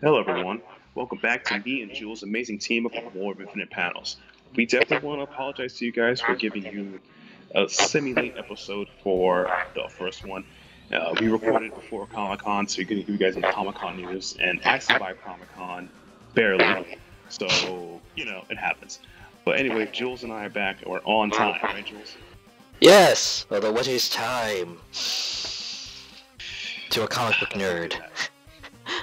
Hello, everyone. Welcome back to me and Jules' amazing team of War of Infinite Panels. We definitely want to apologize to you guys for giving you a semi-late episode for the first one. We recorded it before Comic Con, so you're going to give you guys some Comic Con news, and I survived Comic Con barely, so it happens. But anyway, Jules and I are back, and we're on time, right, Jules? Yes, although what is time to a comic book nerd?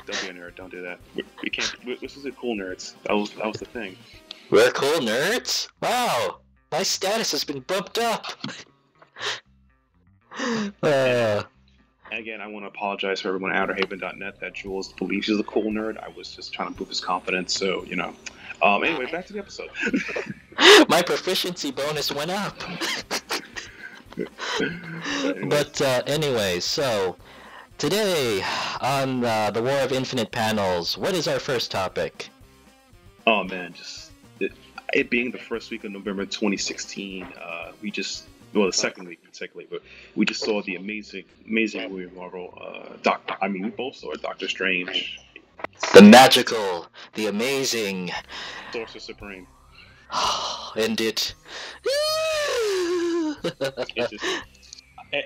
Don't be a nerd. Don't do that. We can't. This is a cool nerds. That was the thing. We're cool nerds? Wow, my status has been bumped up. And again, I want to apologize for everyone at Outerhaven.net that Jules believes he's a cool nerd. I was just trying to prove his confidence, so Anyway, back to the episode. My proficiency bonus went up. But anyway, so today on the War of Infinite Panels, what is our first topic? Oh man, just it being the first week of November 2016, the second week particularly, but we just saw the amazing movie of Marvel. We both saw Doctor Strange, the magical, the amazing, Sorcerer Supreme, and it. It's just,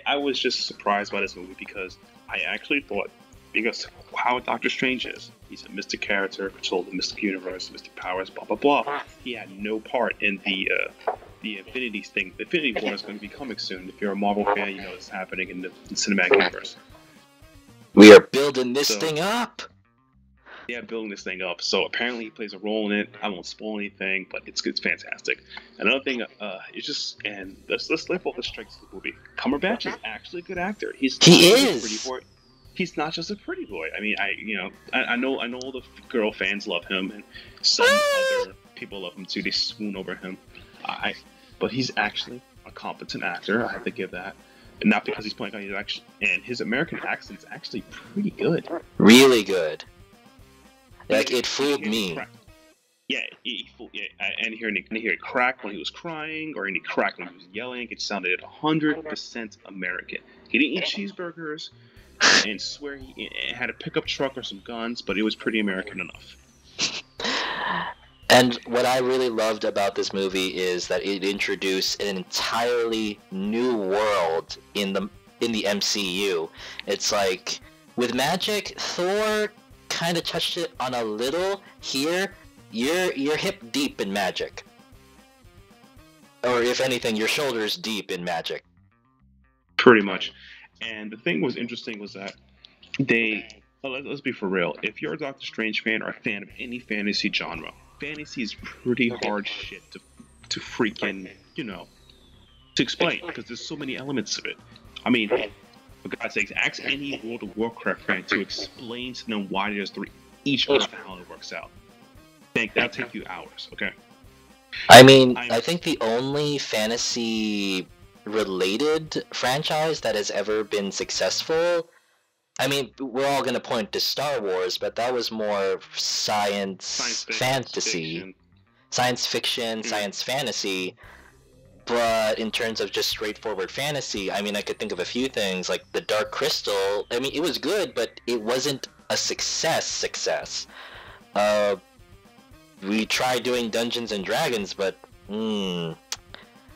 I was just surprised by this movie because I actually thought, because how Doctor Strange is, he's a mystic character, controlled the mystic universe, mystic powers, blah blah blah. He had no part in the Infinity thing. The Infinity War is going to be coming soon. If you're a Marvel fan, you know what's happening in the cinematic universe. We are building this thing up. Yeah, building this thing up. So apparently he plays a role in it. I won't spoil anything, but it's fantastic. Another thing, it's just, and let's lift off the strikes of the movie. Cumberbatch is actually a good actor. He is. A pretty boy. He's not just a pretty boy. I mean, I know all the girl fans love him, and some other people love him too. They swoon over him. But he's actually a competent actor. I have to give that. And not because he's playing, he's actually, and his American accent is actually pretty good. Really good. Like, it fooled me. Yeah, and hear it crack when he was crying, or any crack when he was yelling. It sounded 100% American. He didn't eat cheeseburgers and swear he had a pickup truck or some guns, but it was pretty American enough. And what I really loved about this movie is that it introduced an entirely new world in the MCU. It's like, with magic, Thor kind of touched it on a little. Here, you're hip deep in magic, or if anything, your shoulders deep in magic. Pretty much. And the thing was interesting was that let's be for real. If you're a Doctor Strange fan or a fan of any fantasy genre, fantasy is pretty hard shit to freaking to explain because there's so many elements of it. I mean, for God's sakes, ask any World of Warcraft fan to explain to them why there's three, each Earth and how it works out. That'll take you hours, okay? I mean, I think the only fantasy-related franchise that has ever been successful, I mean, we're all going to point to Star Wars, but that was more science fantasy. Science fiction, science fantasy. But in terms of just straightforward fantasy, I mean, I could think of a few things, like the Dark Crystal. I mean, it was good, but it wasn't a success. We tried doing Dungeons and Dragons, but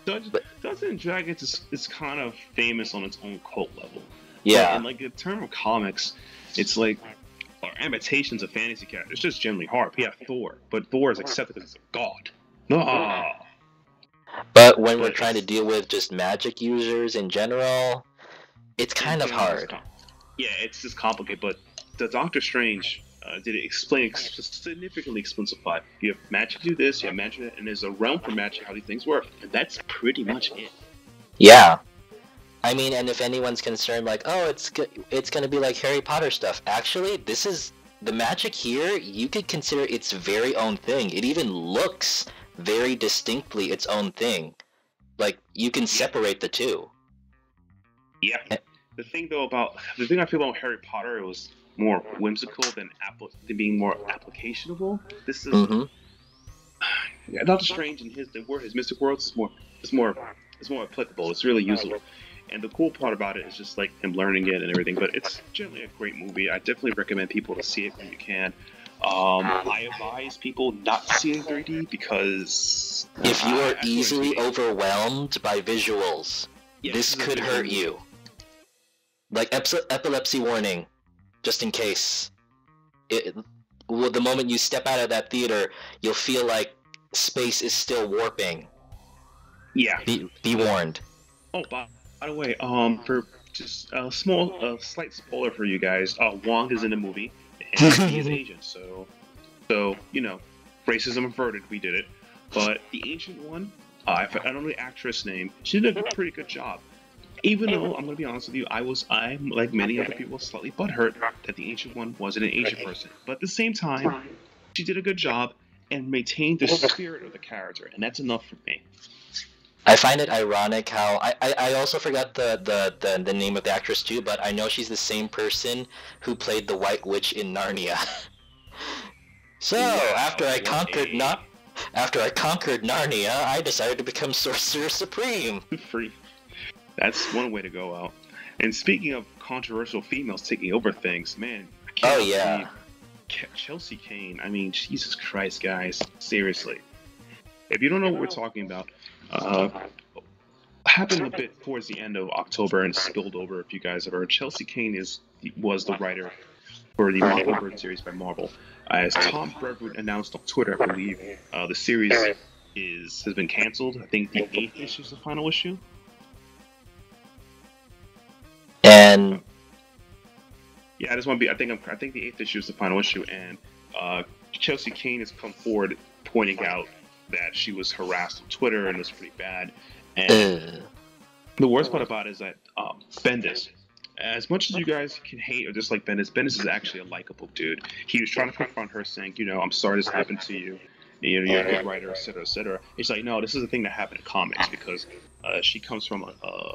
Dungeons and Dragons is kind of famous on its own cult level. Yeah. And like in terms of comics, it's like imitations of fantasy characters. It's just generally hard. We have Thor, but Thor is accepted as a god. No. But when we're trying to deal with just magic users in general, it's kind of hard. Yeah, it's just complicated. But the Doctor Strange did it significantly simplify. You have magic do this, you have magic, and there's a realm for magic how these things work, and that's pretty much it. Yeah. I mean, and if anyone's concerned, like, oh, it's gonna be like Harry Potter stuff. Actually, this is the magic here. You could consider its very own thing. It even looks very distinctly its own thing. Like, you can separate the two. Yeah. The thing I feel about Harry Potter, it was more whimsical than being more applicationable. This is Doctor Strange and his mystic worlds is more applicable. It's really usable. And the cool part about it is just like him learning it and everything. But it's generally a great movie. I definitely recommend people to see it when you can. I advise people not to see it in 3D because if you are easily overwhelmed by visuals, this could hurt you. Like epilepsy warning, just in case. The moment you step out of that theater, you'll feel like space is still warping. Yeah. Be warned. Oh, by the way, for just a slight spoiler for you guys, Wong is in the movie, and he is Asian, so racism averted, we did it. But the Ancient One, I don't know the actress name, she did a pretty good job. Even though, I'm going to be honest with you, I'm, like many other people, slightly butthurt that the Ancient One wasn't an Asian person. But at the same time, she did a good job and maintained the spirit of the character, and that's enough for me. I find it ironic how I also forgot the name of the actress too, but I know she's the same person who played the White Witch in Narnia. So after I conquered Narnia, I decided to become Sorcerer Supreme. Free. That's one way to go out. And speaking of controversial females taking over things, man, I can't believe Chelsea Kane. I mean, Jesus Christ, guys, seriously. If you don't know what we're talking about, happened a bit towards the end of October and spilled over. If you guys have heard, Chelsea Kane was the writer for the Mockingbird series by Marvel. As Tom Brevoort announced on Twitter, I believe the series has been canceled. I think the 8th issue is the final issue. And yeah, I just want to be. I think the 8th issue is the final issue, and Chelsea Kane has come forward pointing out that she was harassed on Twitter and it was pretty bad. And the worst part about it is that Bendis, as much as you guys can hate or dislike Bendis is actually a likable dude. He was trying to confront her, saying, I'm sorry this happened to you. You're a good writer, etc., etc. It's like, no, this is a thing that happened in comics because she comes from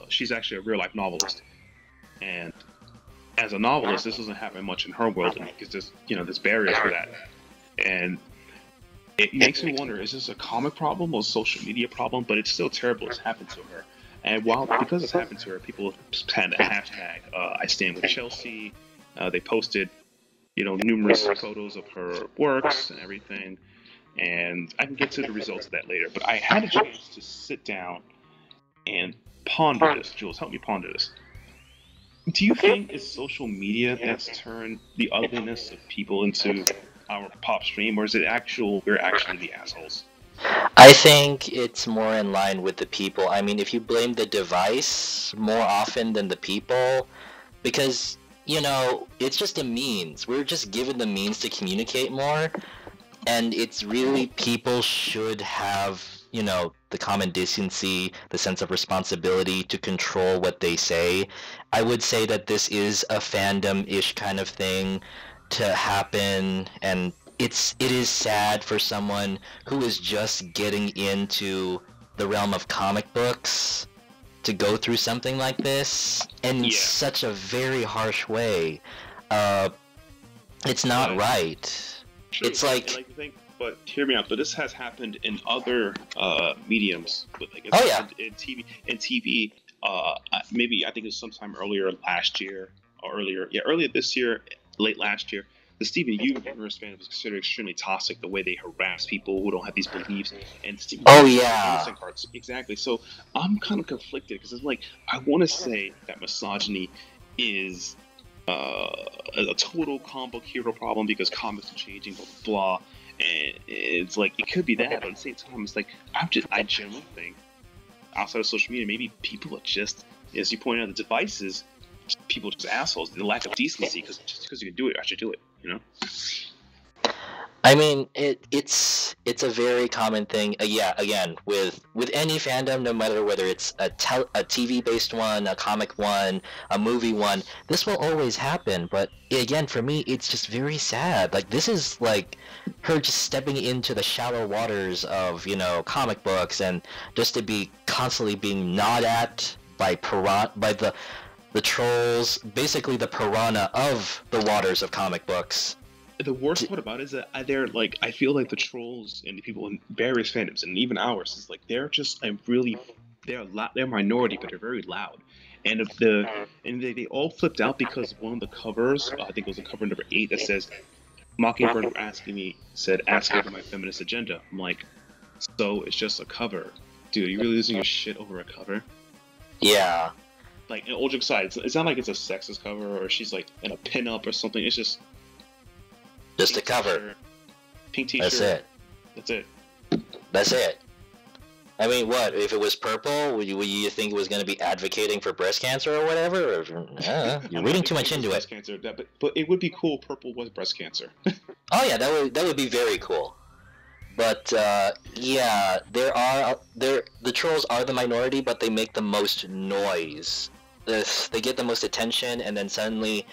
she's actually a real life novelist, and as a novelist, this doesn't happen much in her world because there's barriers for that, and it makes me wonder: is this a comic problem or a social media problem? But it's still terrible. It's happened to her, and because it's happened to her, people had a hashtag I stand with Chelsea. They posted, numerous photos of her works and everything. And I can get to the results of that later. But I had a chance to sit down and ponder this. Jules, help me ponder this. Do you think it's social media that's turned the ugliness of people into our pop stream, or is it we're actually the assholes? I think it's more in line with the people. I mean, if you blame the device more often than the people, because, it's just a means. We're just given the means to communicate more. And it's really, people should have, the common decency, the sense of responsibility to control what they say. I would say that this is a fandom-ish kind of thing to happen, and it is sad for someone who is just getting into the realm of comic books to go through something like this in such a very harsh way. It's not right. True. It's like, but hear me out. But this has happened in other mediums. In TV. Maybe I think it was sometime earlier last year or earlier this year, late last year. The Steven Universe fan was considered extremely toxic. The way they harass people who don't have these beliefs, and Steven innocent cards. Exactly. So I'm kind of conflicted because it's like I want to say that misogyny is a total comic book hero problem because comics are changing, blah blah blah, and it's like it could be that, but at the same time, it's like I generally think outside of social media, maybe people are just, as you pointed out, the devices, people are just assholes. The lack of decency, because just because you can do it, I should do it. I mean, it's a very common thing. Again, with any fandom, no matter whether it's a TV-based one, a comic one, a movie one, this will always happen. But again, for me, it's just very sad. Like, this is like her just stepping into the shallow waters of, comic books, and just to be constantly being gnawed at by the trolls, basically the piranha of the waters of comic books. The worst part about it is that I feel like the trolls and the people in various fandoms, and even ours, is like they're just they're a minority, but they're very loud. And they all flipped out because one of the covers, I think it was the cover number 8, that says Mockingbird said, ask over my feminist agenda. I'm like, so it's just a cover. Dude, are you really losing your shit over a cover? Yeah. Like, all jokes aside, it's not like it's a sexist cover or she's like in a pinup or something. It's just a cover. Pink t-shirt. That's it. That's it. I mean, what if it was purple? Would you think it was going to be advocating for breast cancer or whatever? You're reading too much into it. Cancer, but it would be cool. If purple was breast cancer. Oh yeah, that would be very cool. But yeah, the trolls are the minority, but they make the most noise. They get the most attention, and then suddenly,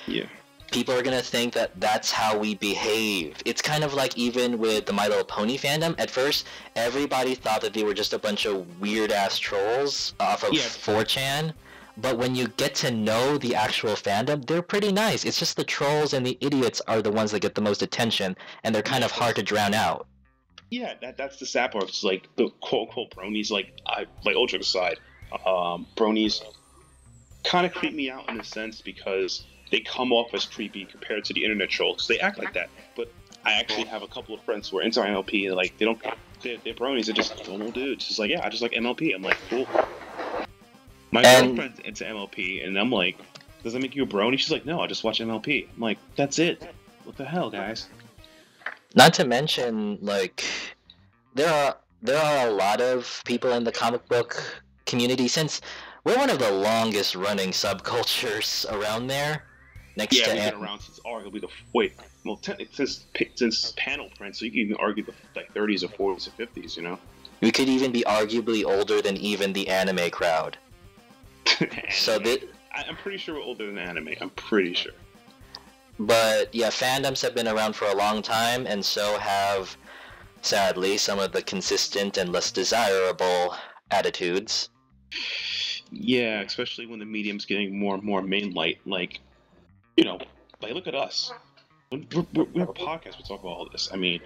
people are gonna think that that's how we behave. It's kind of like even with the My Little Pony fandom. At first, everybody thought that they were just a bunch of weird-ass trolls off of 4chan. But when you get to know the actual fandom, they're pretty nice. It's just the trolls and the idiots are the ones that get the most attention, and they're kind of hard to drown out. Yeah, that's the sad part. It's like the quote-unquote bronies, like all jokes aside, bronies kind of creep me out in a sense because they come off as creepy compared to the internet trolls. They act like that, but I actually have a couple of friends who are into MLP. And like they're bronies. They're just normal dudes. Just like I just like MLP. I'm like cool. My girlfriend's into MLP, and I'm like, does that make you a brony? She's like, no, I just watch MLP. I'm like, that's it. What the hell, guys? Not to mention, like, there are a lot of people in the comic book community, since we're one of the longest running subcultures around there. We've been around since arguably since panel print, so you can even argue the 30s or 40s or 50s, you know? We could even be arguably older than even the anime crowd. So I'm pretty sure we're older than anime. I'm pretty sure. But yeah, fandoms have been around for a long time, and so have, sadly, some of the consistent and less desirable attitudes. Yeah, especially when the medium's getting more and more mainlight. Like, you know, like look at us. We have a podcast. We talk about all this. I mean,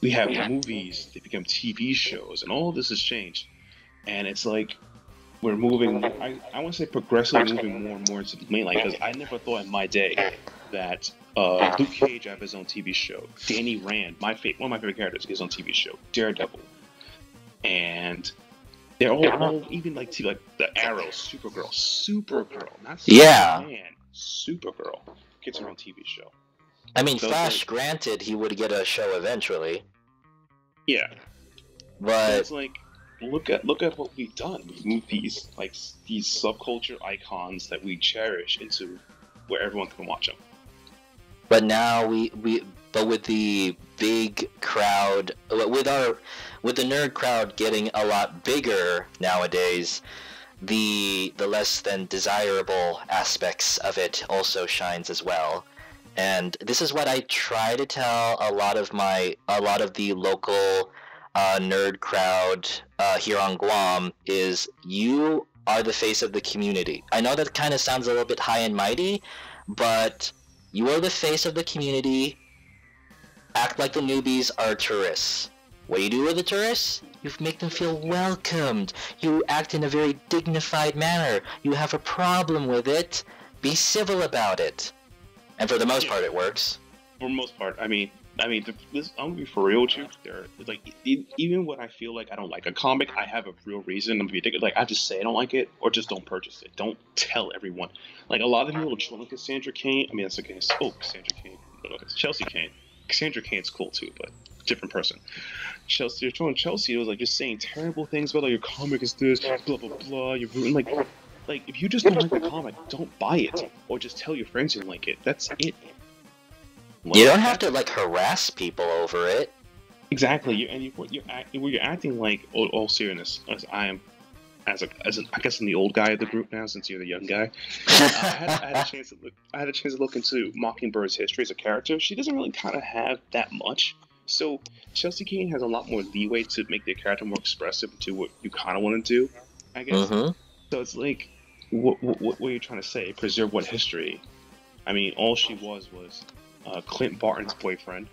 we have movies. They become TV shows, and all of this has changed. And it's like we're moving. I want to say progressively moving more and more into the mainlight, because I never thought in my day that Luke Cage have his own TV show. Danny Rand, one of my favorite characters, his own TV show. Daredevil, and they're all even like the Arrow, Supergirl, not Superman, Supergirl gets her own TV show. I mean, so Flash, granted, he would get a show eventually. Yeah, but so it's like, look at what we've done. We've moved these subculture icons that we cherish into where everyone can watch them. But now but with the big crowd, with the nerd crowd getting a lot bigger nowadays, the less than desirable aspects of it also shines as well. And this is what I try to tell a lot of the local nerd crowd here on Guam is, you are the face of the community. I know that kind of sounds a little bit high and mighty, but you are the face of the community. Act like the newbies are tourists. What do you do with the tourists? You make them feel welcomed. You act in a very dignified manner. You have a problem with it, be civil about it. And for the most part, it works. For the most part, I mean, I'm gonna be for real with you. Like, even when I feel like I don't like a comic, I have a real reason. I'm gonna be ridiculous. Like, I just say I don't like it, or just don't purchase it. Don't tell everyone. Like, a lot of people are trolling Cassandra Cain. I mean, that's okay. Oh, Cassandra Cain. It's Chelsea Cain. Cassandra Cain's cool too, but different person. You're trolling Chelsea. It was like just saying terrible things about, like, your comic is this, blah blah blah. You're ruining, like if you just don't like the comic, don't buy it, or just tell your friends you don't like it. That's it. You don't have to, like, harass people over it. Exactly. You're acting like, all seriousness, as I am, I guess I'm the old guy of the group now, since you're the young guy. I had a chance to look into Mockingbird's history as a character. She doesn't really kind of have that much. So Chelsea Cain has a lot more leeway to make their character more expressive and do what you kind of want to do, I guess. Mm-hmm. So it's like, what are you trying to say? Preserve what history? I mean, all she was Clint Barton's girlfriend.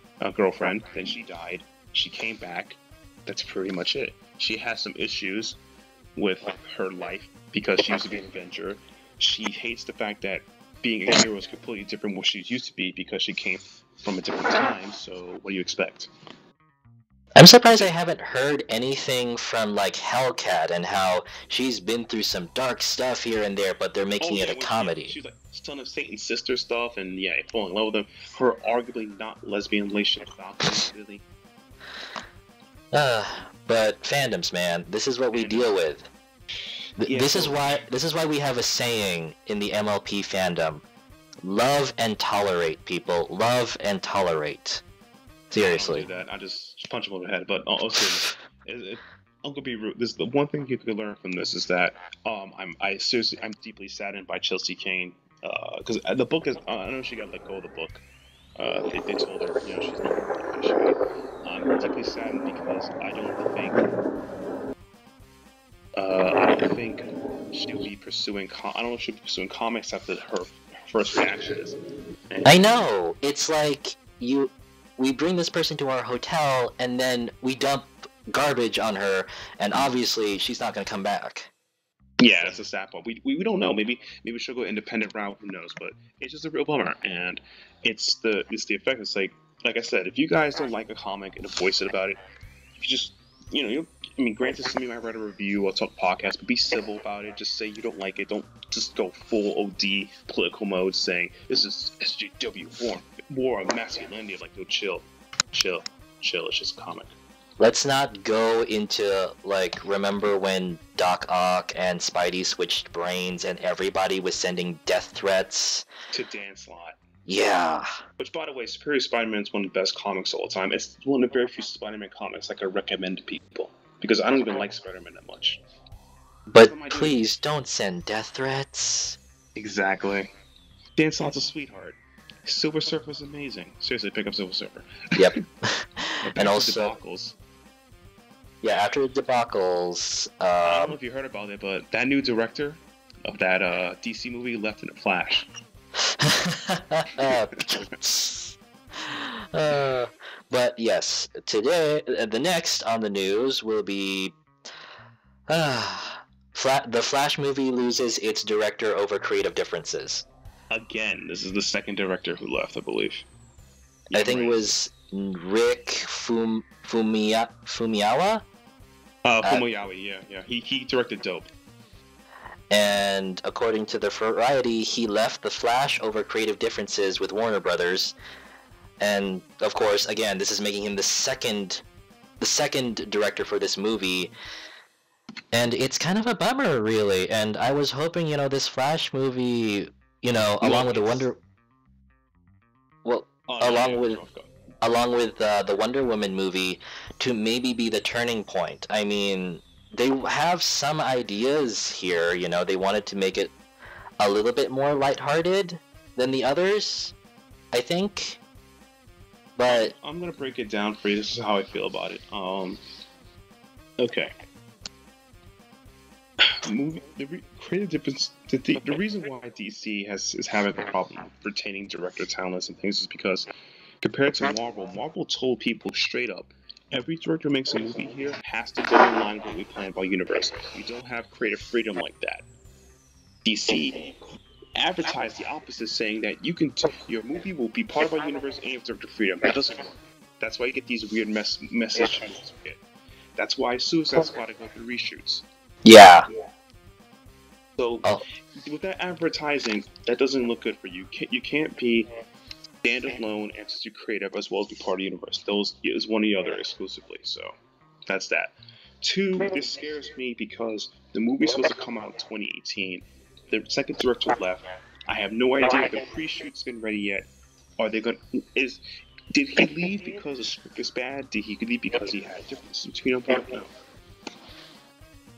Then she died. She came back. That's pretty much it. She has some issues with her life because she used to be an Avenger. She hates the fact that being a hero is completely different from what she used to be, because she came from a different time. So what do you expect? I'm surprised I haven't heard anything from like Hellcat and how she's been through some dark stuff here and there, but they're making it a comedy. She's like Son of Satan's sister stuff, and fall in love with him. Her arguably not lesbian relationship with Falcon, really. But fandoms, man, this is what we deal with. This is why we have a saying in the MLP fandom: love and tolerate, people. Love and tolerate. Seriously. I don't do that. I just punch him over the head. But also, I'm gonna be rude. This the one thing you could learn from this is that I'm deeply saddened by Chelsea Kane because the book is I know she got let go of the book. They told her she's no longer officially. I'm deeply saddened because I don't think she'll be pursuing. I don't know if she'll be pursuing comics after her first reaction is. I know. It's like we bring this person to our hotel and then we dump garbage on her, and obviously she's not going to come back. Yeah, that's a sad part. We don't know. Maybe she'll go independent route. Who knows? But it's just a real bummer, and it's the effect. It's like I said, if you guys don't like a comic and voice it about it, you just granted, some of you might write a review or talk podcast, but be civil about it. Just say you don't like it. Don't just go full OD political mode saying this is SJW war of masculinity. Like, yo, chill. It's just a comic. Let's not go into, remember when Doc Ock and Spidey switched brains and everybody was sending death threats? To Dan Slott. Yeah. Which, by the way, Superior Spider-Man is one of the best comics of all time. It's one of the very few Spider-Man comics I recommend to people. Because I don't even like Spider-Man that much. But please don't send death threats. Exactly. Dan Slott's a sweetheart. Silver Surfer is amazing. Seriously, pick up Silver Surfer. Yep. And also debacles. Yeah, after the debacles. I don't know if you heard about it, but that new director of that DC movie left in a flash. But yes, today the next on the news will be the Flash movie loses its director over creative differences. Again, this is the second director who left, I believe. I think it was Rick Fumiyawa. Fumiyawa, yeah. He directed Dope. And according to the Variety, he left The Flash over creative differences with Warner Brothers. And of course, again, this is making him the second director for this movie. And it's kind of a bummer, really. And I was hoping, this Flash movie, along with the Wonder... Well, along with the Wonder Woman movie, to maybe be the turning point. I mean, they have some ideas here, they wanted to make it a little bit more lighthearted than the others, I think. But I'm gonna break it down for you. This is how I feel about it. Okay. Creative difference. The reason why DC is having a problem retaining director talents and things is because compared to Marvel told people straight up, every director who makes a movie here has to go in line with what we plan by universe. We don't have creative freedom like that. DC advertised the opposite, saying that your movie will be part of our universe and you have director freedom. That doesn't work. That's why you get these weird messages. That's why Suicide Squad go through reshoots. Yeah. So with that advertising, that doesn't look good for you. You can't be standalone and just do creative as well as be part of the universe. Those is one or the other exclusively. So that's that. 2, this scares me because the movie's supposed to come out in 2018. The second director left. I have no idea if the pre-shoot's been ready yet. Are they going? Did he leave because the script is bad? Did he leave because he had differences between them? No.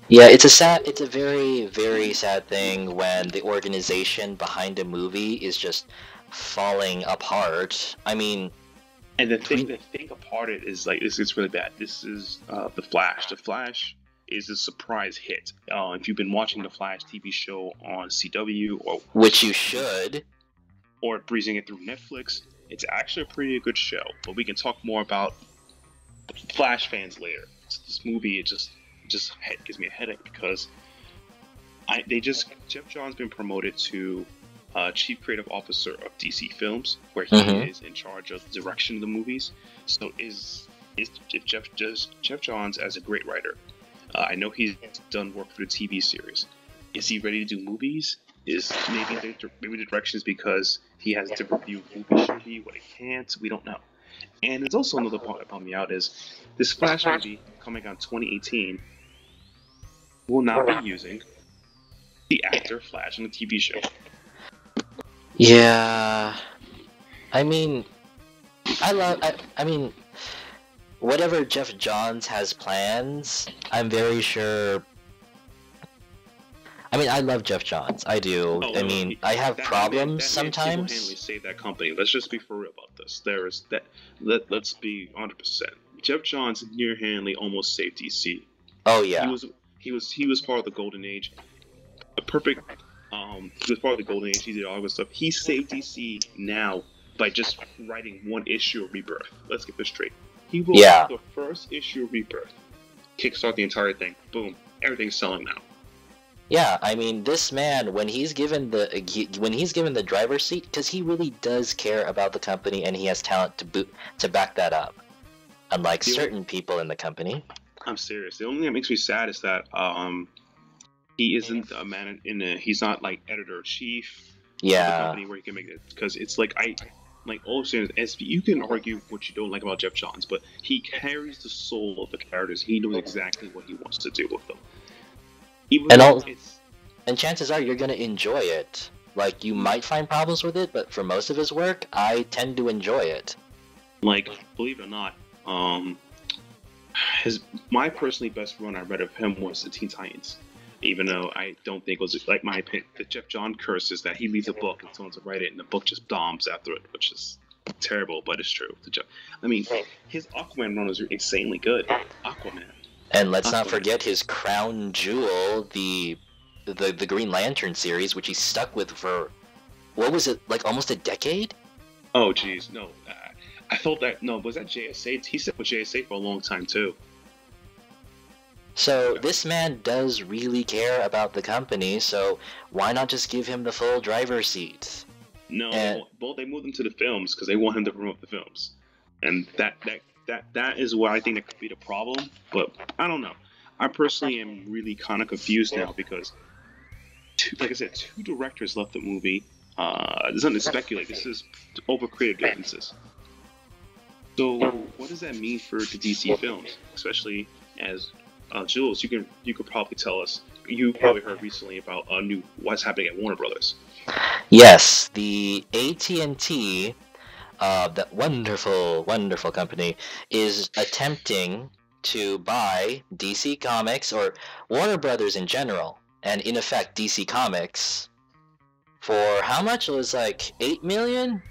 Yeah, it's a very, very sad thing when the organization behind a movie is just falling apart. I mean, and the thing apart it is it's really bad. This is The Flash. The Flash is a surprise hit. If you've been watching the Flash TV show on CW, or which you should, or breezing it through Netflix, it's actually a pretty good show. But we can talk more about Flash fans later. This movie, it just gives me a headache because Jeff John's been promoted to chief creative officer of DC Films, where he is in charge of the direction of the movies. So if Jeff Johns as a great writer, I know he's done work for the TV series. Is he ready to do movies? Is maybe the direction is because he has a different view of movie should be, what it can't. We don't know. And there's also another part that bummed me out is this Flash movie coming out in 2018 will not be using the actor Flash on the TV show. Yeah, I mean, I mean, whatever Jeff Johns has plans, I'm very sure. I mean, I love Jeff Johns. I do. Oh, I mean, I have problems sometimes. Single-handedly saved that company. Let's just be for real about this. There is that. Let's be 100%. Jeff Johns near-handedly almost saved DC. Oh yeah. He was part of the golden age. The perfect. He was part of the golden age. He did all this stuff. He saved DC now by just writing one issue of Rebirth. Let's get this straight. He wrote the first issue of Rebirth. Kickstart the entire thing. Boom. Everything's selling now. Yeah, I mean, this man, when he's given the driver's seat, because he really does care about the company and he has talent to back that up, unlike certain people in the company. I'm serious. The only thing that makes me sad is that he isn't a man he's not like editor chief of the company where he can make it, because it's like all I'm saying is you can argue what you don't like about Jeff Johns, but he carries the soul of the characters. He knows exactly what he wants to do with them. And chances are you're gonna enjoy it. Like, you might find problems with it, but for most of his work, I tend to enjoy it. Like, believe it or not, my personally best run I read of him was the Teen Titans. Even though I don't think it was like my opinion, the Jeff Johns curse is that he leaves a book and someone to write it, and the book just bombs after it, which is terrible, but it's true. I mean, his Aquaman run was insanely good. Aquaman. And let's not forget his crown jewel, the Green Lantern series, which he stuck with for, what was it, like almost a decade? Oh, jeez, no. I felt that, no, was that JSA? He stuck with JSA for a long time, too. So, this man does really care about the company, so why not just give him the full driver's seat? No, they moved him to the films because they want him to promote the films. And that is what I think that could be the problem, but I don't know. I personally am really kind of confused now because, like I said, 2 directors left the movie. There's nothing to speculate. This is over creative differences. So what does that mean for the DC films, especially as Jules? You could probably tell us. You probably heard recently about what's happening at Warner Brothers. Yes, the AT&T. That wonderful company is attempting to buy DC Comics, or Warner Brothers in general, and in effect DC Comics, for how much? It was like $8 million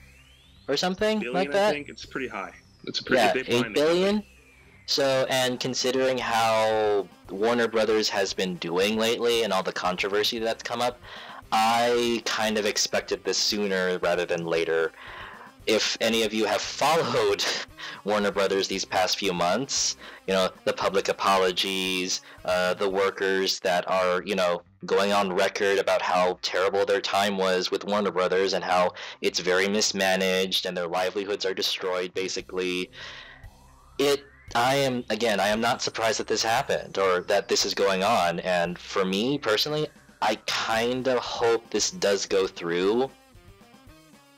or something like that. I think it's pretty high. It's a pretty $8 billion. So, and considering how Warner Brothers has been doing lately and all the controversy that's come up, I kind of expected this sooner rather than later. If any of you have followed Warner Brothers these past few months, the public apologies, the workers that are, going on record about how terrible their time was with Warner Brothers and how it's very mismanaged and their livelihoods are destroyed, basically. I am not surprised that this happened or that this is going on. And for me, personally, I kind of hope this does go through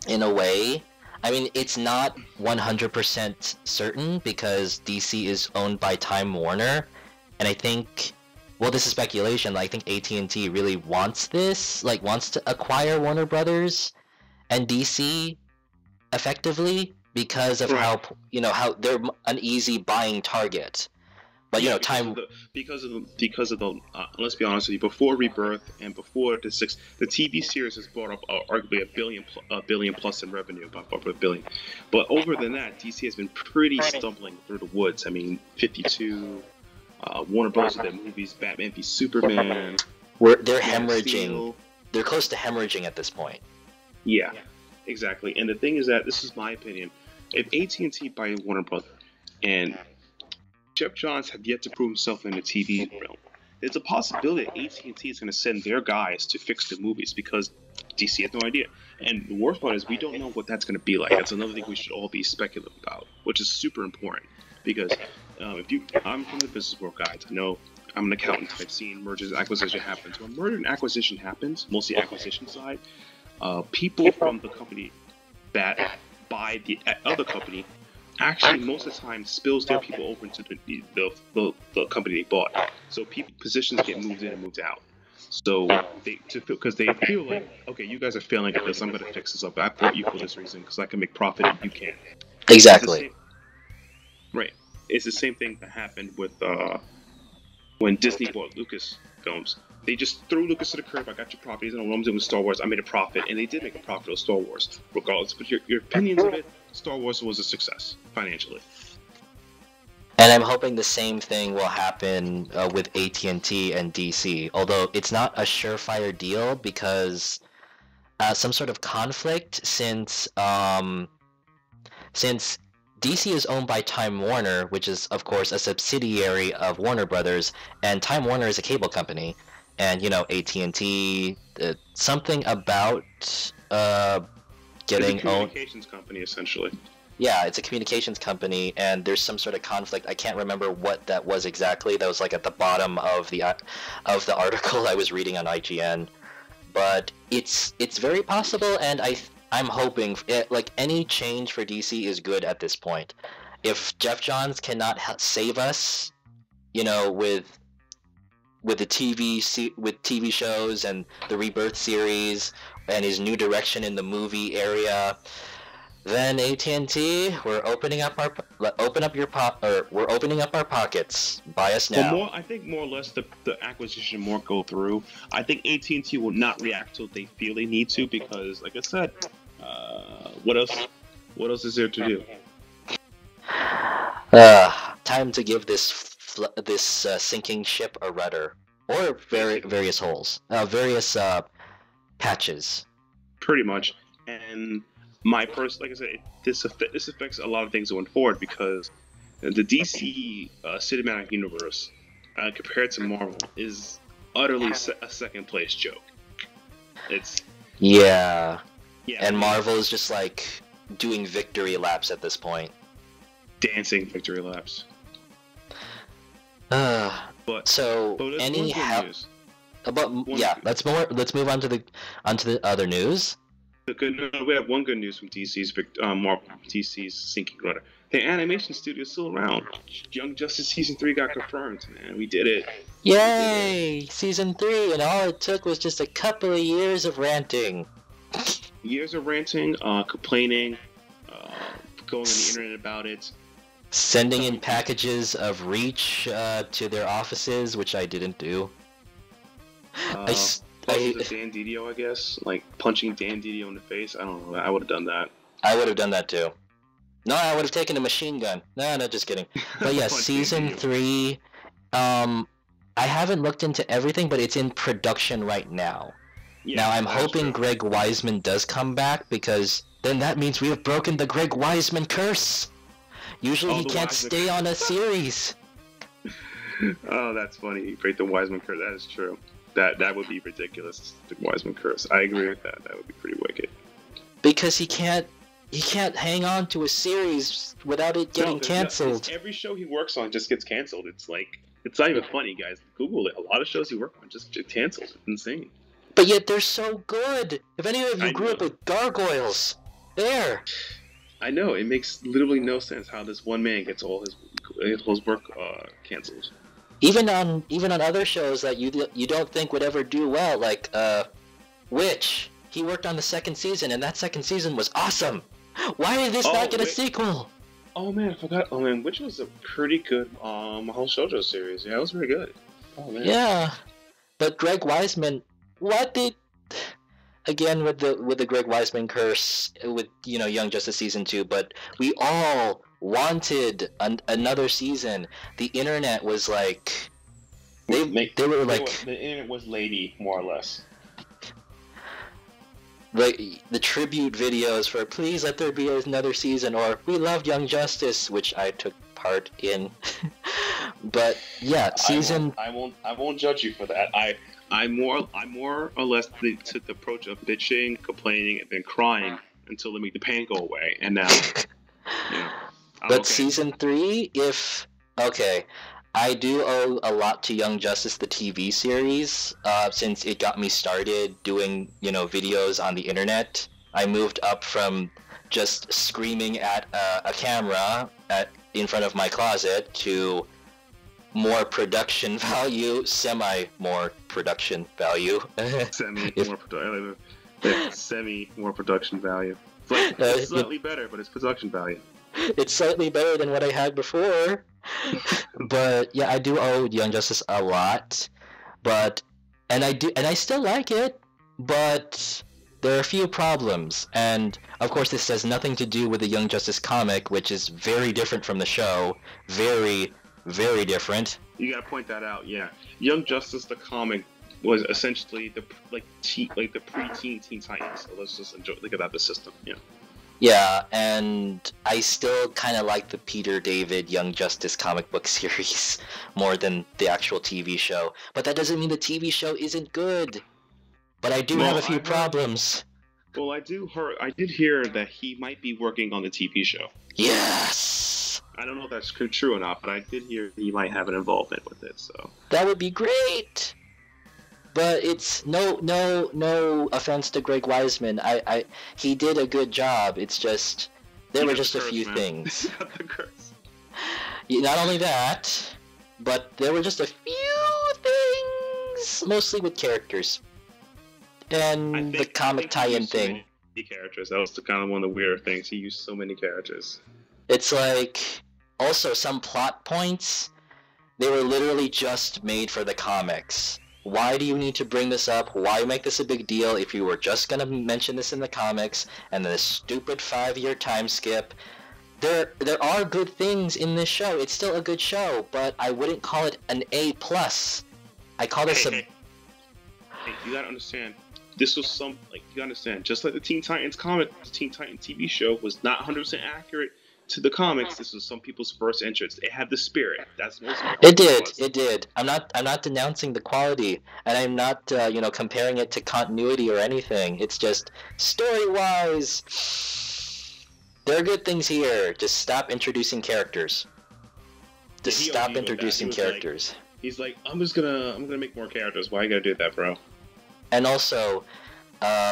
in a way. I mean, it's not 100% certain because DC is owned by Time Warner, and I think, well, this is speculation. I think AT&T really wants this, wants to acquire Warner Brothers and DC effectively because of how they're an easy buying target. But because of the let's be honest with you, before Rebirth and before the TV series has brought up arguably a billion plus in revenue, about $1 billion. But over than that, DC has been pretty stumbling through the woods. I mean, 52, Warner Bros. With their movies, Batman v Superman. They're hemorrhaging. They're close to hemorrhaging at this point. Yeah, exactly. And the thing is that, this is my opinion, if AT&T buy Warner Brothers and Jeff Johns had yet to prove himself in the TV realm, there's a possibility that AT&T is going to send their guys to fix the movies because DC has no idea. And the worst part is we don't know what that's going to be like. That's another thing we should all be speculative about, which is super important because I'm from the business world, guys. I know I'm an accountant. I've seen mergers and acquisition happen. So when merger and acquisition happens, mostly acquisition side, people from the company that buy the other company actually most of the time spills their people over into the company they bought. So positions get moved in and moved out. So because they feel like, okay, you guys are failing at this, I'm going to fix this up. I bought you for this reason because I can make profit and you can't. Exactly. Right. It's the same thing that happened with when Disney bought Lucasfilms. They just threw Lucas to the curb. I got your properties, and what I'm doing with Star Wars, I made a profit, and they did make a profit of Star Wars, regardless. But your opinions of it, Star Wars was a success financially. And I'm hoping the same thing will happen with AT&T and DC, although it's not a surefire deal because some sort of conflict since DC is owned by Time Warner, which is of course a subsidiary of Warner Brothers, and Time Warner is a cable company, and AT&T, something about getting it's a communications company essentially. Yeah, it's a communications company, and there's some sort of conflict. I can't remember what that was exactly. That was like at the bottom of the article I was reading on IGN. But it's very possible, and I'm hoping like any change for DC is good at this point. If Jeff Johns cannot save us, with the TV shows and the Rebirth series and his new direction in the movie area, then AT&T, we're opening up our pockets. Buy us now. I think more or less the acquisition won't go through. I think AT&T will not react till they feel they need to because, like I said, what else is there to do? Time to give this sinking ship a rudder or various holes, various patches. Pretty much, and. Like I said, this affects a lot of things going forward because the DC cinematic universe, compared to Marvel, is utterly a second place joke. Yeah, and Marvel is just like doing victory laps at this point. Dancing victory laps. Let's move on to the other news. We have one good news from DC's sinking rudder. The animation studio is still around. Young Justice Season 3 got confirmed, man. We did it. Yay! Season 3, and all it took was just a couple of years of ranting. Complaining, going on the internet about it. Sending in packages of Reach to their offices, which I didn't do. Dan Didio, I guess, like punching Dan Didio in the face. I don't know. I would have done that. I would have done that too. No, I would have taken a machine gun. No, just kidding. But yeah, Season 3. I haven't looked into everything, but it's in production right now. Yeah, now I'm hoping Greg Wiseman does come back because then that means we have broken the Greg Wiseman curse. Usually he can't stay on a series. Oh, that's funny. You break the Wiseman curse. That is true. That would be ridiculous. The Wiseman curse. I agree with that. That would be pretty wicked. Because he can't hang on to a series without it getting canceled. Every show he works on just gets canceled. It's not even funny, guys. Google it. A lot of shows he worked on just get canceled. It's insane. But yet they're so good. If any of you grew up with Gargoyles, there. I know. It makes literally no sense how this one man gets all his work canceled. Even on other shows that you don't think would ever do well, like Witch. He worked on the second season, and that second season was awesome. Why did this not get a sequel? Oh man, I forgot. Oh man, Witch was a pretty good whole shoujo series. Yeah, it was very good. Oh man. Yeah, but Greg Wiseman, again with the Greg Wiseman curse with Young Justice Season 2, but we all wanted another season. The internet was like they were like the internet was lady, more or less. The tribute videos for please let there be another season, or we loved Young Justice, which I took part in. But yeah, season. I won't judge you for that. I more or less took the approach of bitching, complaining, and then crying until they make the pain go away. And now, but okay. Season 3, I do owe a lot to Young Justice, the TV series, since it got me started doing, videos on the internet. I moved up from just screaming at a camera in front of my closet to more production value, more production value. Semi more production value. It's slightly better, but it's production value. It's slightly better than what I had before. But yeah, I do owe Young Justice a lot. And I still like it, but there are a few problems. And of course this has nothing to do with the Young Justice comic, which is very different from the show. Very, very different. You gotta point that out, yeah. Young Justice the comic was essentially the pre-teen Teen Titans. So let's just think about the system, yeah. Yeah, and I still kind of like the Peter David Young Justice comic book series more than the actual TV show. But that doesn't mean the TV show isn't good. But I do have a few problems. Well, I did hear that he might be working on the TV show. Yes! I don't know if that's true or not, but I did hear he might have an involvement with it, so... That would be great! But it's no offense to Greg Wiseman. He did a good job. It's just there were just a few things. The curse. Not only that, but there were just a few things, mostly with characters, and the comic tie-in thing. Characters. That was kind of one of the weirder things. He used so many characters. It's like also some plot points. They were literally just made for the comics. Why do you need to bring this up? Why make this a big deal if you were just going to mention this in the comics and then this stupid 5-year time skip? There are good things in this show. It's still a good show, but I wouldn't call it an A+. I call this Hey, you gotta understand. This was you gotta understand. Just like the Teen Titans comic, the Teen Titans TV show was not 100% accurate to the comics. This was some people's first entrance. It had the spirit. That's most of it did. I'm not denouncing the quality, and I'm not comparing it to continuity or anything. It's just story-wise, there are good things here. Just stop introducing characters. Just stop introducing characters. He's like, I'm gonna make more characters. Why you gotta do that, bro? And also,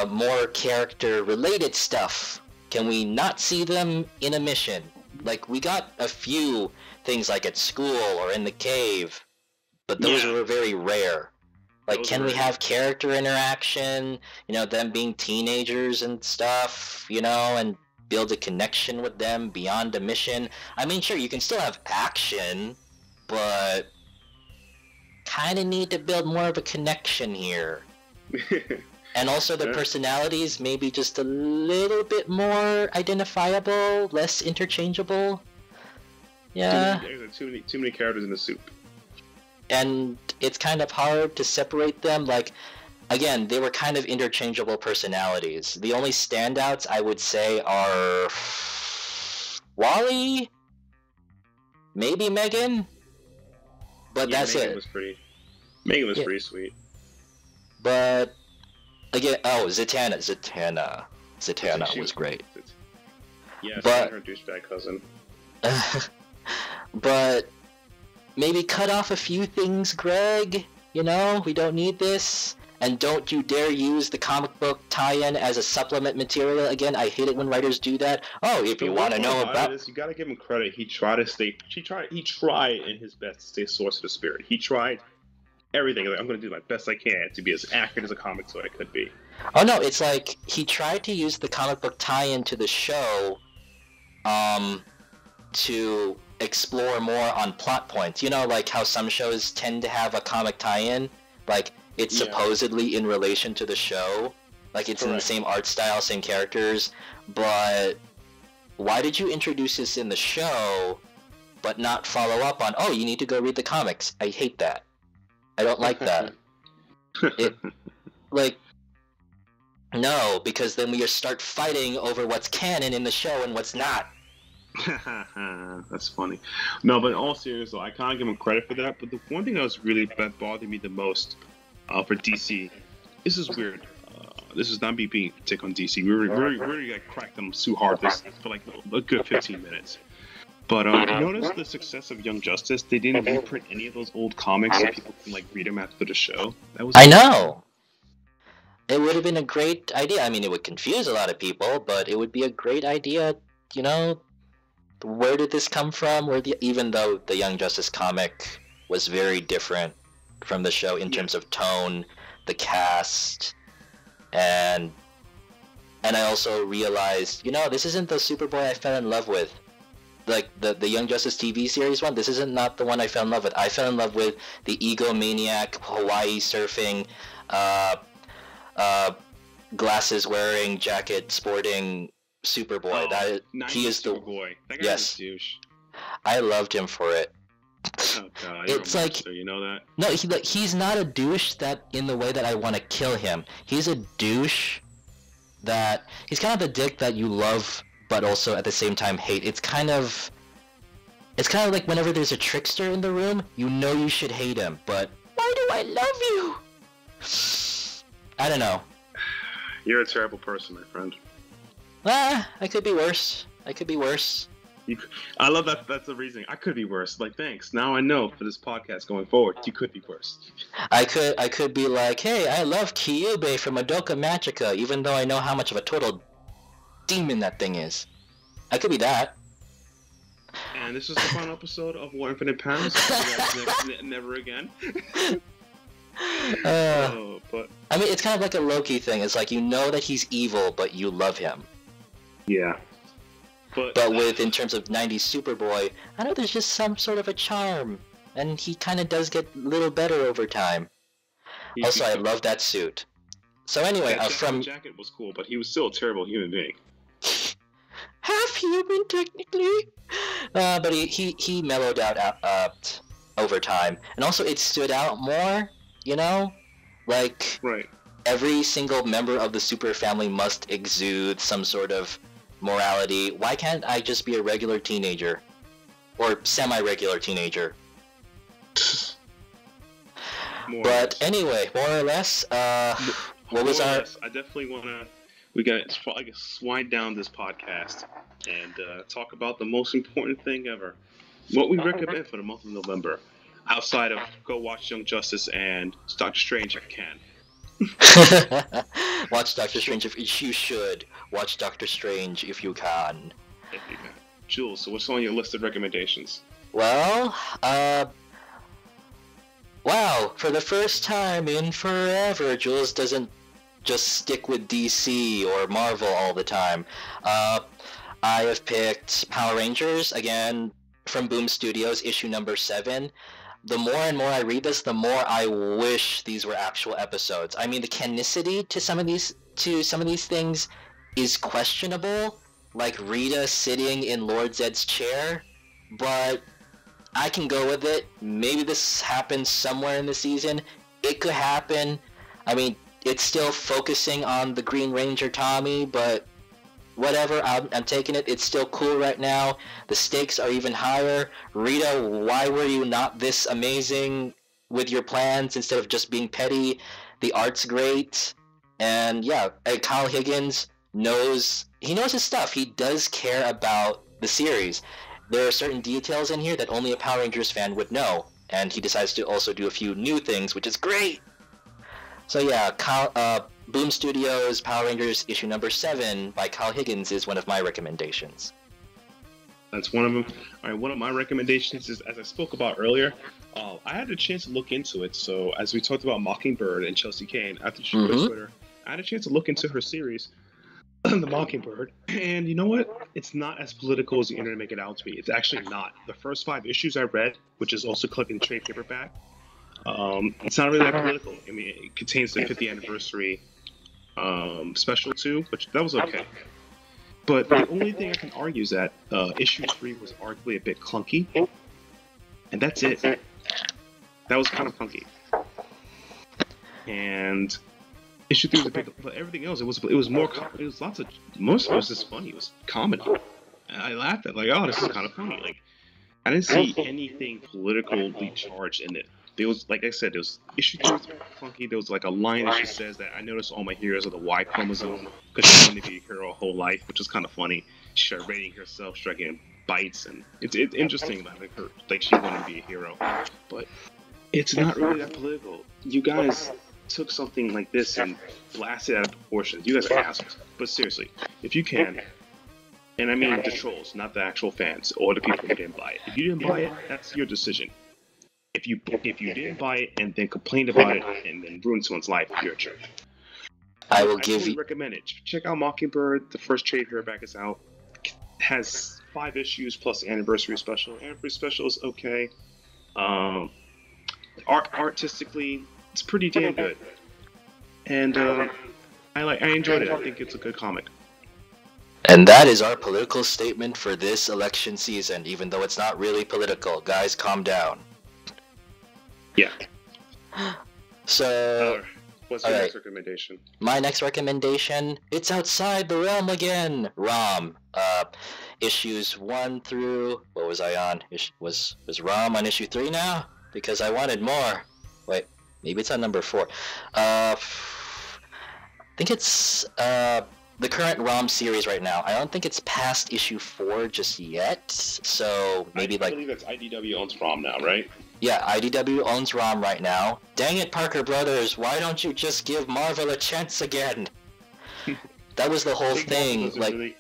more character-related stuff. Can we not see them in a mission? Like, we got a few things like at school or in the cave, but those were very rare. Like, can we have character interaction, them being teenagers and stuff, and build a connection with them beyond a mission? I mean, sure, you can still have action, but kind of need to build more of a connection here. And also the personalities maybe just a little bit more identifiable, less interchangeable. Yeah. There's too many characters in the soup. And it's kind of hard to separate them. Like, again, they were kind of interchangeable personalities. The only standouts I would say are Wally, maybe Megan, but that's Megan it. Megan was pretty sweet. But again, Zatanna was great. Yeah, but her douchebag cousin. But maybe cut off a few things, Greg. We don't need this. And don't you dare use the comic book tie-in as a supplement material again. I hate it when writers do that. Oh, if you want to know about this, you gotta give him credit. He tried in his best to stay source of the spirit. He tried everything. Like, I'm going to do my best I can to be as accurate as a comic book I could be. Oh no, it's like he tried to use the comic book tie-in to the show to explore more on plot points. Like how some shows tend to have a comic tie-in, like it's supposedly in relation to the show, like it's in the same art style, same characters, but why did you introduce this in the show but not follow up on, oh, you need to go read the comics? I hate that. I don't like that. No, because then we start fighting over what's canon in the show and what's not. That's funny. No, but in all seriousness, though, I can't give him credit for that. But the one thing that bothered me the most for DC, this is weird. This is not me being a tick on DC. We really like cracked them too hard for like a good 15 minutes. But you notice the success of Young Justice? They didn't reprint any of those old comics so people can like read them after the show. That was. I know. It would have been a great idea. I mean, it would confuse a lot of people, but it would be a great idea. You know, where did this come from? Even though the Young Justice comic was very different from the show in terms of tone, the cast, and I also realized, this isn't the Superboy I fell in love with. Like the Young Justice TV series one, this isn't not the one I fell in love with. I fell in love with the egomaniac, Hawaii surfing, glasses wearing, jacket sporting Superboy. He is the boy. That guy is a douche. I loved him for it. Oh god, it's like monster, you know that? No, he's not a douche that in the way that I want to kill him. He's a douche that he's kind of the dick that you love but also at the same time hate. It's kind of like whenever there's a trickster in the room, you should hate him, but why do I love you? I don't know. You're a terrible person, my friend. I could be worse. I love that. That's the reasoning. I could be worse. Like, thanks. Now I know for this podcast going forward, you could be worse. I could be like, hey, I love Kyubey from Madoka Magica, even though I know how much of a total demon that thing is. I could be that. And this is the final episode of War Infinite Panels. Never again. But I mean, it's kind of like a Loki thing. It's like that he's evil, but you love him. Yeah. But in terms of 90s Superboy, I know there's just some sort of a charm, and he kind of does get a little better over time. Also, I love that suit. So anyway, the jacket was cool, but he was still a terrible human being. Half human, technically. But he mellowed out over time, and also it stood out more. Like right. Every single member of the super family must exude some sort of morality. Why can't I just be a regular teenager? Or semi-regular teenager? But anyway, more or less, what was our... I definitely want to... We got to wind down this podcast and talk about the most important thing ever. What we recommend for the month of November. Outside of go watch Young Justice and Doctor Strange if you can. Watch Doctor Strange if you should. Watch Doctor Strange if you can. If you can. Jules, so what's on your list of recommendations? Well, wow, for the first time in forever, Jules doesn't just stick with DC or Marvel all the time. I have picked Power Rangers, again, from Boom Studios, issue number 7. The more and more I read this, the more I wish these were actual episodes. I mean, the canonicity to some of these things is questionable, like Rita sitting in Lord Zed's chair, but I can go with it. Maybe this happens somewhere in the season. It could happen. I mean, it's still focusing on the Green Ranger Tommy, but whatever, I'm taking it. It's still cool right now. The stakes are even higher. Rita, why were you not this amazing with your plans instead of just being petty? The art's great. And yeah, Kyle Higgins knows his stuff. He does care about the series. There are certain details in here that only a Power Rangers fan would know. And he decides to also do a few new things, which is great. So yeah, Boom Studios Power Rangers issue number 7 by Kyle Higgins is one of my recommendations. That's one of them. All right, one of my recommendations is, as I spoke about earlier, I had a chance to look into it. So as we talked about Mockingbird and Chelsea Kane, after she quit Twitter, I had a chance to look into her series, The Mockingbird. And you know what? It's not as political as the internet make it out to be. It's actually not. The first 5 issues I read, which is also collecting trade paperback, it's not really that political. I mean, it contains the 50th anniversary special too, which that was okay. But the only thing I can argue is that issue 3 was arguably a bit clunky, and that's it. That was kind of clunky. And issue 3 was a bit, but everything else, it was more. It was lots of. Most of it was just funny. It was comedy. And I laughed at like, oh, this is kind of funny. Like, I didn't see anything politically charged in it. There was, like I said, there was issue 3 was funky. There was like a line that she says that I noticed all my heroes are the Y chromosome because she wanted to be a hero her whole life, which is kind of funny. She's rating herself, striking bites, and it's interesting that like she wanted to be a hero, but it's not really that political. You guys took something like this and blasted it out of proportion. You guys are assholes. But seriously, if you can, and I mean the trolls, not the actual fans or the people who didn't buy it. If you didn't buy it, that's your decision. If you didn't buy it and then complained about it and then ruined someone's life, you're a jerk. I will give you. Recommend it. Check out Mockingbird. The first trade paperback is out. It has 5 issues plus the anniversary special. Anniversary special is okay. Artistically, it's pretty damn good. And I enjoyed it. I think it's a good comic. And that is our political statement for this election season, even though it's not really political. Guys, calm down. Yeah. So, what's your next recommendation? My next recommendation, it's outside the realm again. ROM. Issues 1 through, what was I on? Was ROM on issue 3 now? Because I wanted more. Wait, maybe it's on number 4. I think it's the current ROM series right now. I don't think it's past issue 4 just yet. So maybe I believe that's IDW owns ROM now, right? Yeah, IDW owns ROM right now. Dang it, Parker Brothers! Why don't you just give Marvel a chance again? That was the whole thing.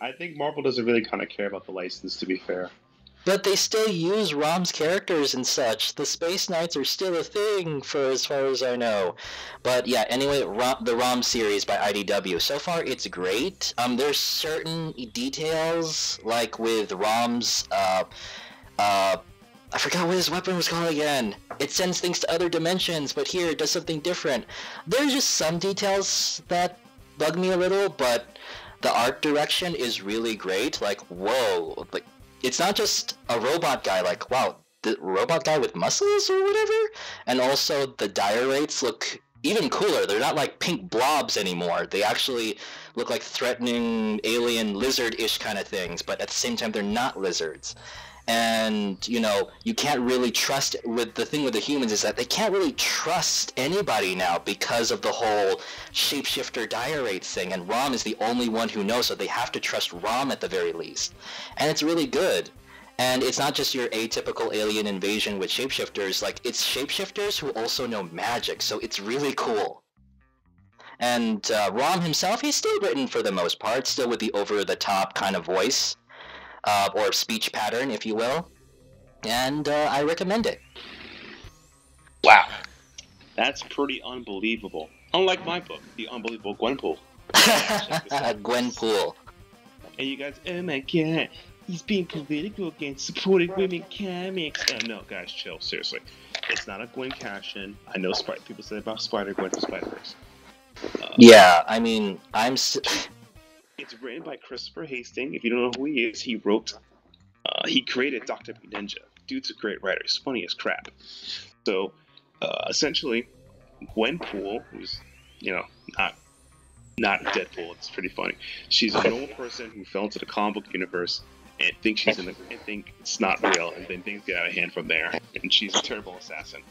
I think Marvel doesn't really kind of care about the license, to be fair. But they still use ROM's characters and such. The Space Knights are still a thing, for as far as I know. But yeah, anyway, the ROM series by IDW. So far, it's great. There's certain details, like with ROM's, I forgot what his weapon was called again. It sends things to other dimensions, but here it does something different. There's just some details that bug me a little, but the art direction is really great. Like, whoa, like, it's not just a robot guy, like, wow, the robot guy with muscles or whatever? And also, the dire rates look even cooler. They're not like pink blobs anymore. They actually look like threatening alien lizard-ish kind of things, but at the same time, they're not lizards. And, you know, you can't really trust, with the thing with the humans is that they can't really trust anybody now because of the whole shapeshifter dire rates thing, and ROM is the only one who knows, so they have to trust ROM at the very least. And it's really good. And it's not just your atypical alien invasion with shapeshifters, like, it's shapeshifters who also know magic, so it's really cool. And ROM himself, he's still written for the most part, still with the over-the-top kind of voice. Or speech pattern, if you will. And I recommend it. Wow. That's pretty unbelievable. Unlike my book, The Unbelievable Gwenpool. Gwenpool. And you guys, oh my god, he's being political against supporting women comics. No, guys, chill, seriously. It's not a Gwen cash-in. I know people say about Spider-Gwen for Spider-Verse. Yeah, I mean, It's written by Christopher Hastings. If you don't know who he is, he created Dr. B. Ninja. Dude's a great writer. He's funny as crap. So, essentially, Gwenpool, who's, not Deadpool, it's pretty funny. She's a normal person who fell into the comic book universe and thinks and think it's not real, and then things get out of hand from there, and she's a terrible assassin.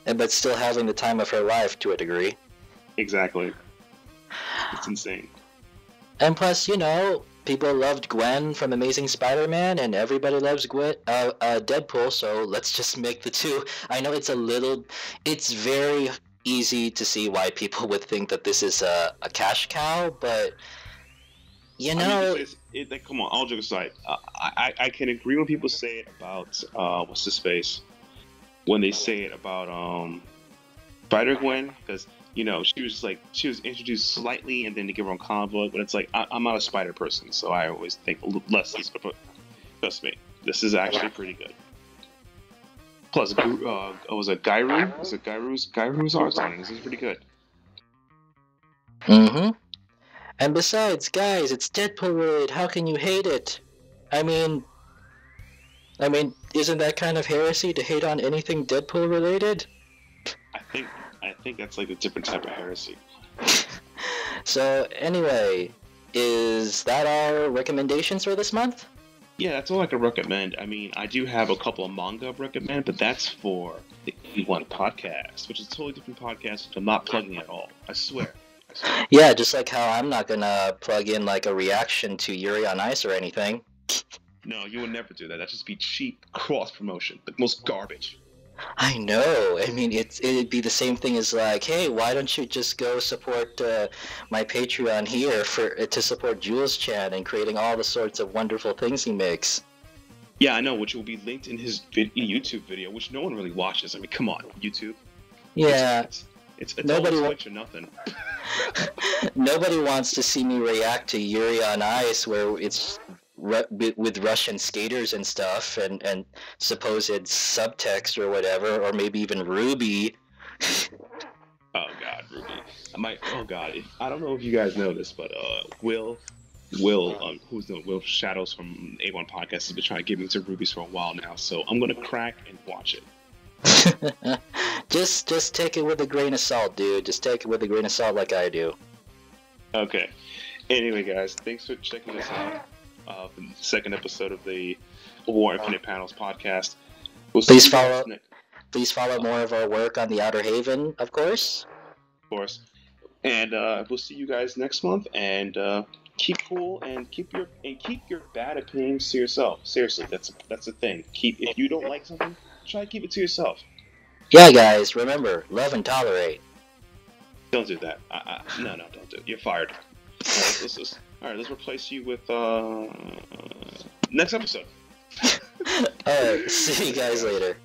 But still having the time of her life to a degree. Exactly. It's insane. And plus, people loved Gwen from Amazing Spider-Man, and everybody loves Deadpool, so let's just make the two. I know it's very easy to see why people would think that this is a cash cow, but, come on, all jokes aside, I can agree when people say it about, what's his face? When they say it about, Spider-Gwen, because she was introduced slightly and then to give her own comic book, but it's like, I'm not a spider person, so I always think less of but trust me, this is actually pretty good. Plus, was it Gairu? Was it Gairu's art on it? This is pretty good. Mm-hmm. And besides, guys, it's Deadpool related, how can you hate it? I mean, isn't that kind of heresy to hate on anything Deadpool related? I think that's like a different type of heresy. So anyway, is that our recommendations for this month? Yeah, that's all I can recommend. I mean, I do have a couple of manga to recommend, but that's for the E1 podcast, which is a totally different podcast, which I'm not plugging at all. I swear. Yeah, just like how I'm not gonna plug in like a reaction to Yuri on Ice or anything. No, you would never do that. That'd just be cheap cross promotion, the most garbage. I know. I mean, it'd be the same thing as like, hey, why don't you just go support my Patreon here to support Jules Chan and creating all the sorts of wonderful things he makes. Yeah, I know, which will be linked in his YouTube video, which no one really watches. I mean, come on, YouTube. Yeah. It's nobody all Twitch or nothing. Nobody wants to see me react to Yuri on Ice, where it's with Russian skaters and stuff, and supposed subtext or whatever, or maybe even Ruby. Oh God, Ruby! Oh God! I don't know if you guys know this, but Will, Will Shadows from A1 Podcast has been trying to get me to Rubies for a while now, so I'm gonna crack and watch it. Just take it with a grain of salt, dude. Just take it with a grain of salt, like I do. Okay. Anyway, guys, thanks for checking us out. For the second episode of the War Infinite Panels podcast. Please follow more of our work on the Outerhaven, of course. Of course. And we'll see you guys next month. And keep cool and keep your bad opinions to yourself. Seriously, that's the thing. If you don't like something, try to keep it to yourself. Yeah, guys, remember, love and tolerate. Don't do that. No, don't do it. You're fired. All right, let's replace you with next episode. Alright, see you guys later.